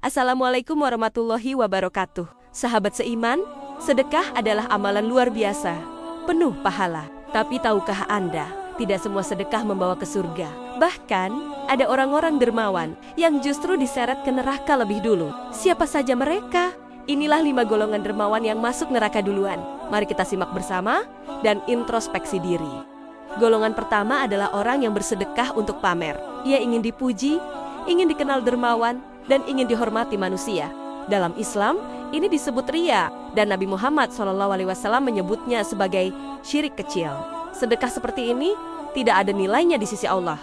Assalamualaikum warahmatullahi wabarakatuh. Sahabat seiman, sedekah adalah amalan luar biasa, penuh pahala. Tapi tahukah Anda, tidak semua sedekah membawa ke surga. Bahkan, ada orang-orang dermawan yang justru diseret ke neraka lebih dulu. Siapa saja mereka? Inilah 5 golongan dermawan yang masuk neraka duluan. Mari kita simak bersama dan introspeksi diri. Golongan pertama adalah orang yang bersedekah untuk pamer. Ia ingin dipuji, ingin dikenal dermawan, dan ingin dihormati manusia. Dalam Islam, ini disebut riya, dan Nabi Muhammad SAW menyebutnya sebagai syirik kecil. Sedekah seperti ini tidak ada nilainya di sisi Allah.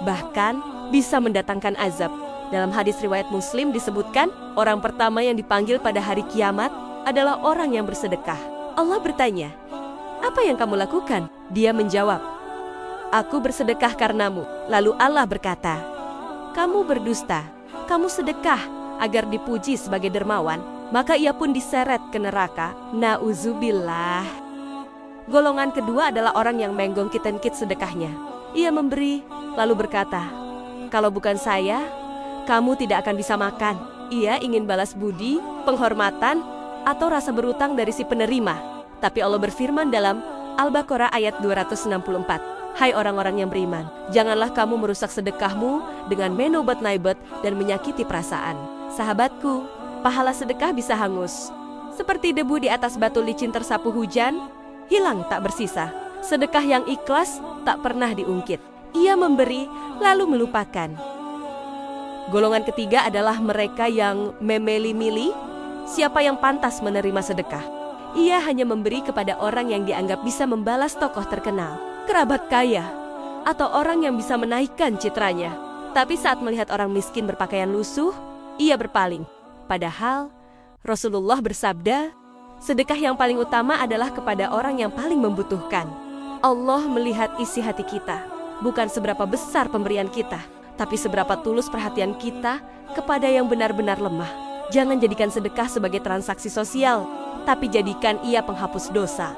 Bahkan bisa mendatangkan azab. Dalam hadis riwayat Muslim disebutkan, orang pertama yang dipanggil pada hari kiamat adalah orang yang bersedekah. Allah bertanya, "Apa yang kamu lakukan?" Dia menjawab, "Aku bersedekah karenamu." Lalu Allah berkata, "Kamu berdusta, kamu sedekah agar dipuji sebagai dermawan." Maka ia pun diseret ke neraka. Nauzubillah. Golongan kedua adalah orang yang menggongkit-engkit sedekahnya. Ia memberi, lalu berkata, "Kalau bukan saya, kamu tidak akan bisa makan." Ia ingin balas budi, penghormatan, atau rasa berutang dari si penerima. Tapi Allah berfirman dalam Al-Baqarah ayat 264, "Hai orang-orang yang beriman, janganlah kamu merusak sedekahmu dengan menobat-naibet dan menyakiti perasaan." Sahabatku, pahala sedekah bisa hangus. Seperti debu di atas batu licin tersapu hujan, hilang tak bersisa. Sedekah yang ikhlas tak pernah diungkit. Ia memberi lalu melupakan. Golongan ketiga adalah mereka yang memilih-milih siapa yang pantas menerima sedekah. Ia hanya memberi kepada orang yang dianggap bisa membalas tokoh terkenal, kerabat kaya, atau orang yang bisa menaikkan citranya. Tapi saat melihat orang miskin berpakaian lusuh, ia berpaling. Padahal Rasulullah bersabda, sedekah yang paling utama adalah kepada orang yang paling membutuhkan. Allah melihat isi hati kita, bukan seberapa besar pemberian kita, tapi seberapa tulus perhatian kita kepada yang benar-benar lemah. Jangan jadikan sedekah sebagai transaksi sosial, tapi jadikan ia penghapus dosa.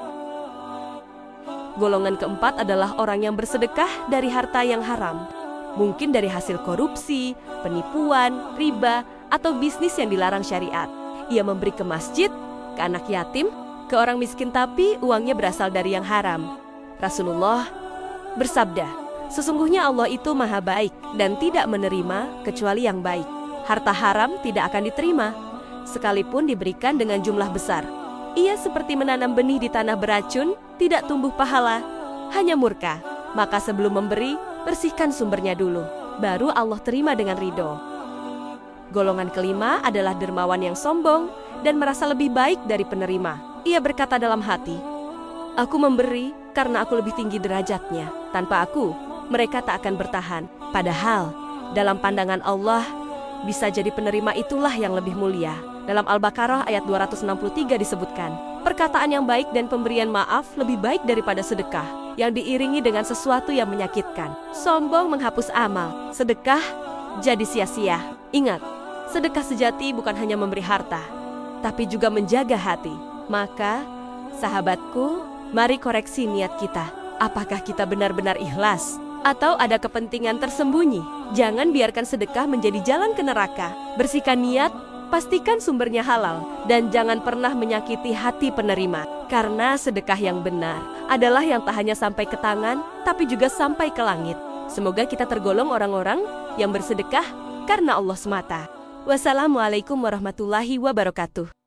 Golongan keempat adalah orang yang bersedekah dari harta yang haram. Mungkin dari hasil korupsi, penipuan, riba, atau bisnis yang dilarang syariat. Ia memberi ke masjid, ke anak yatim, ke orang miskin tapi uangnya berasal dari yang haram. Rasulullah bersabda, "Sesungguhnya Allah itu maha baik dan tidak menerima kecuali yang baik." Harta haram tidak akan diterima, sekalipun diberikan dengan jumlah besar. Ia seperti menanam benih di tanah beracun, tidak tumbuh pahala, hanya murka. Maka sebelum memberi, bersihkan sumbernya dulu, baru Allah terima dengan ridho. Golongan kelima adalah dermawan yang sombong dan merasa lebih baik dari penerima. Ia berkata dalam hati, "Aku memberi karena aku lebih tinggi derajatnya. Tanpa aku, mereka tak akan bertahan." Padahal, dalam pandangan Allah, bisa jadi penerima itulah yang lebih mulia. Dalam Al-Baqarah ayat 263 disebutkan, perkataan yang baik dan pemberian maaf lebih baik daripada sedekah yang diiringi dengan sesuatu yang menyakitkan. Sombong menghapus amal, sedekah jadi sia-sia. Ingat, sedekah sejati bukan hanya memberi harta, tapi juga menjaga hati. Maka, sahabatku, mari koreksi niat kita. Apakah kita benar-benar ikhlas? Atau ada kepentingan tersembunyi? Jangan biarkan sedekah menjadi jalan ke neraka. Bersihkan niat, pastikan sumbernya halal, dan jangan pernah menyakiti hati penerima. Karena sedekah yang benar adalah yang tak hanya sampai ke tangan, tapi juga sampai ke langit. Semoga kita tergolong orang-orang yang bersedekah karena Allah semata. Wassalamualaikum warahmatullahi wabarakatuh.